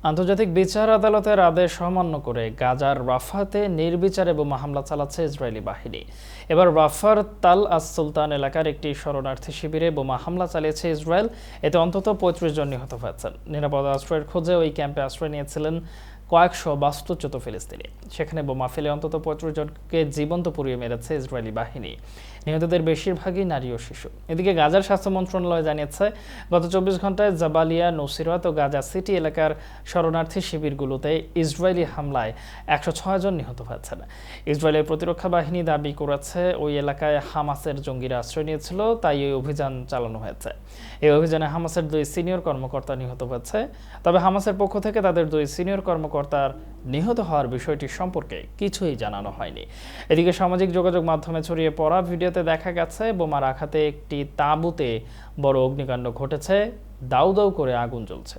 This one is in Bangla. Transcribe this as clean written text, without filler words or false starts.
আন্তর্জাতিক বিচার আদালতের আদেশ অমান্য করে গাজার রাফাতে নির্বিচারে বোমা হামলা চালাচ্ছে ইসরায়েলি বাহিনী। এবার রাফার তাল আস সুলতান এলাকার একটি শরণার্থী শিবিরে বোমা হামলা চালিয়েছে ইসরায়েল। এতে অন্তত ৩৫ জন নিহত হয়েছেন। নিরাপদ আশ্রয়ের খোঁজে ওই ক্যাম্পে আশ্রয় নিয়েছিলেন কয়েকশো বাস্তুচ্যুত ফিলিস্তিনি। সেখানে বোমা ফেলে অন্তত ৩৫ জনকে জীবন্ত পুড়িয়ে মেরেছে ইসরায়েলি বাহিনী। নিহতদের বেশিরভাগই নারী ও শিশু। এদিকে গাজার স্বাস্থ্য মন্ত্রণালয় জানিয়েছে, গত ২৪ ঘন্টায় জাবালিয়া, নুসিরাত ও গাজা সিটি এলাকার শরণার্থী শিবিরগুলোতে ইসরায়েলি হামলায় ১০৬ জন নিহত হয়েছেন। ইসরায়েলের প্রতিরক্ষা বাহিনী দাবি করেছে, ওই এলাকায় হামাসের জঙ্গিরা আশ্রয় নিয়েছিল, তাই এই অভিযান চালানো হয়েছে। এই অভিযানে হামাসের ২ সিনিয়র কর্মকর্তা নিহত হয়েছে। তবে হামাসের পক্ষ থেকে তাদের ২ সিনিয়র কর্মকর্তার নিহত হওয়ার বিষয়টি সম্পর্কে কিছুই জানানো হয়নি। এদিকে সামাজিক যোগাযোগ মাধ্যমে ছড়িয়ে পড়া ভিডিওতে দেখা গেছে বোমার আঘাতে একটি তাঁবুতে বড় অগ্নিকাণ্ড ঘটেছে, দাউ দাউ করে আগুন জ্বলছে।